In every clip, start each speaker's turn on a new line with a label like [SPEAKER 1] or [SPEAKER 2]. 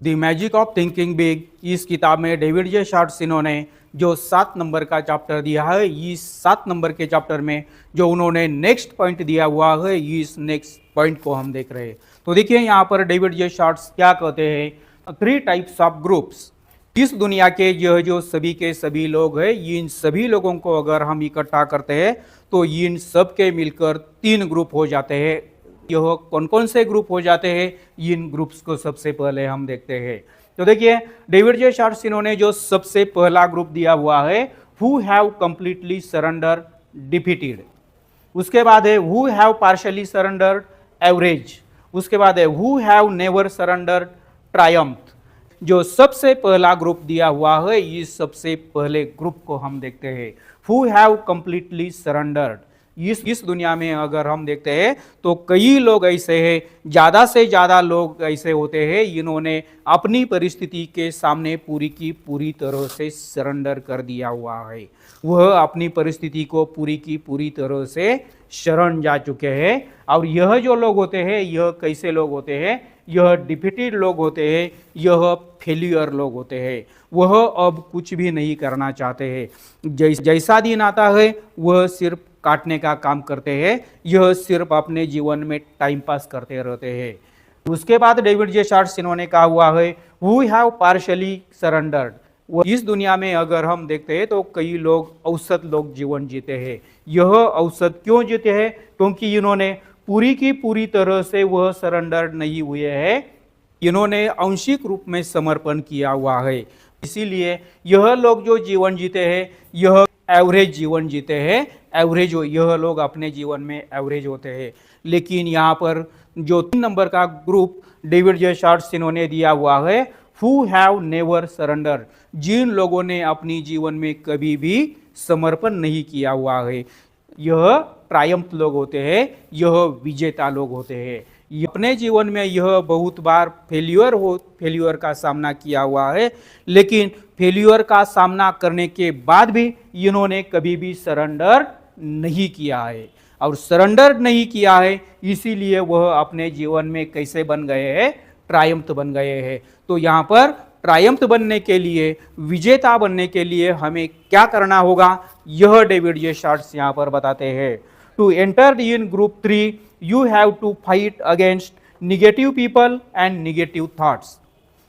[SPEAKER 1] The magic of thinking big, इस किताब में डेविड जे शार्ट्स इन्होंने जो 7 नंबर का चैप्टर दिया है, इस 7 नंबर के चैप्टर में जो उन्होंने नेक्स्ट पॉइंट दिया हुआ है, इस नेक्स्ट पॉइंट को हम देख रहे हैं। तो देखिए यहाँ पर डेविड जे शार्ट्स क्या कहते हैं, 3 टाइप्स ऑफ ग्रुप्स। इस दुनिया के जो सभी के सभी लोग हैं, इन सभी लोगों को अगर हम इकट्ठा करते हैं तो इन सब के मिलकर 3 ग्रुप हो जाते हैं। यह कौन कौन से ग्रुप हो जाते हैं, इन ग्रुप्स को सबसे पहले हम देखते हैं। तो देखिए डेविड जे शार्ट्स इन्होंने जो सबसे पहला ग्रुप दिया हुआ है, who have completely surrender defeated. उसके बाद है who have partially surrendered average. उसके बाद है who have never surrendered Triumph. जो सबसे पहला ग्रुप दिया हुआ है, इस सबसे पहले ग्रुप को हम देखते हैं, हु हैव कंप्लीटली सरेंडर्ड। इस दुनिया में अगर हम देखते हैं तो कई लोग ऐसे हैं, ज़्यादा से ज़्यादा लोग ऐसे होते हैं, इन्होंने अपनी परिस्थिति के सामने पूरी की पूरी तरह से सरेंडर कर दिया हुआ है। वह अपनी परिस्थिति को पूरी की पूरी तरह से शरण जा चुके हैं। और यह जो लोग होते हैं, यह कैसे लोग होते हैं, यह डिफीटेड लोग होते हैं, यह फेलियर लोग होते हैं। वह अब कुछ भी नहीं करना चाहते हैं। जैसा दिन आता है वह सिर्फ काटने का काम करते हैं, यह सिर्फ अपने जीवन में टाइम पास करते रहते हैं। उसके बाद डेविड जे शार्ट्स इन्होंने कहा हुआ है, हु हैव पार्शियली सरेंडर्ड। इस दुनिया में अगर हम देखते हैं तो कई लोग औसत लोग जीवन जीते हैं। यह औसत क्यों जीते हैं? क्योंकि इन्होंने पूरी की पूरी तरह से वह सरेंडर नहीं हुए हैं, इन्होंने आंशिक रूप में समर्पण किया हुआ है। इसीलिए यह लोग जो जीवन जीते हैं, यह एवरेज जीवन जीते हैं। एवरेज यह लोग अपने जीवन में एवरेज होते हैं। लेकिन यहाँ पर जो 3 नंबर का ग्रुप डेविड जे शार्ट्स इन्होंने दिया हुआ है, हु हैव नेवर सरेंडर, जिन लोगों ने अपनी जीवन में कभी भी समर्पण नहीं किया हुआ है, यह ट्रायम्फ लोग होते हैं, यह विजेता लोग होते हैं। अपने जीवन में यह बहुत बार फेल्यूर का सामना किया हुआ है, लेकिन फेल्यूर का सामना करने के बाद भी इन्होंने कभी भी सरेंडर नहीं किया है। और सरेंडर नहीं किया है, इसीलिए वह अपने जीवन में कैसे बन गए हैं, ट्रायम्फ बन गए हैं। तो यहाँ पर ट्रायम्फ बनने के लिए, विजेता बनने के लिए हमें क्या करना होगा, यह डेविड जे शार्ट्स यहाँ पर बताते हैं। To enter in group 3 you have to fight against negative people and negative thoughts.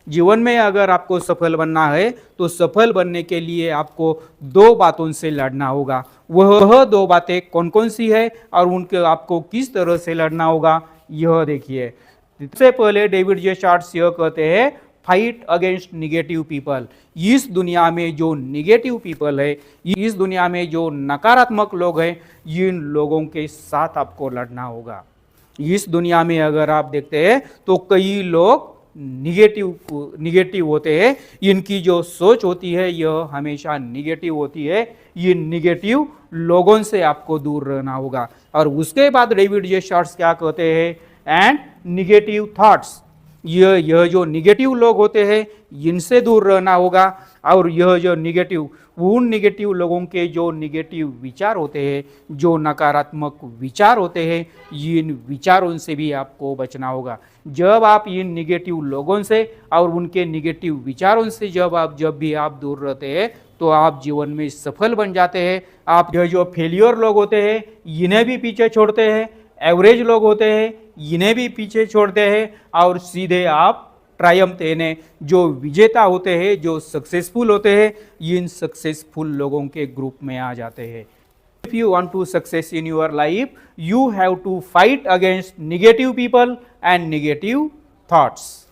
[SPEAKER 1] जीवन में अगर आपको सफल बनना है तो सफल बनने के लिए आपको 2 बातों से लड़ना होगा। वह 2 बातें कौन कौन सी है और उनके आपको किस तरह से लड़ना होगा, यह देखिए। सबसे पहले डेविड जे शार्ट्स यह कहते हैं, फाइट अगेंस्ट निगेटिव पीपल। इस दुनिया में जो निगेटिव पीपल है, इस दुनिया में जो नकारात्मक लोग हैं, इन लोगों के साथ आपको लड़ना होगा। इस दुनिया में अगर आप देखते हैं तो कई लोग निगेटिव होते हैं, इनकी जो सोच होती है यह हमेशा निगेटिव होती है। ये निगेटिव लोगों से आपको दूर रहना होगा। और उसके बाद डेविड जे शार्ट्स क्या कहते हैं, एंड निगेटिव थॉट्स, यह जो निगेटिव लोग होते हैं इनसे दूर रहना होगा। और यह जो उन निगेटिव लोगों के जो निगेटिव विचार होते हैं, जो नकारात्मक विचार होते हैं, इन विचारों से भी आपको बचना होगा। जब आप इन निगेटिव लोगों से और उनके निगेटिव विचारों से जब भी आप दूर रहते हैं तो आप जीवन में सफल बन जाते हैं। आप जो फेलियर लोग होते हैं इन्हें भी पीछे छोड़ते हैं, एवरेज लोग होते हैं इन्हें भी पीछे छोड़ते हैं, और सीधे आप ट्रायम्फ यानी जो विजेता होते हैं, जो सक्सेसफुल होते हैं, इन सक्सेसफुल लोगों के ग्रुप में आ जाते हैं। If you want to success in your life, you have to fight against negative people and negative thoughts.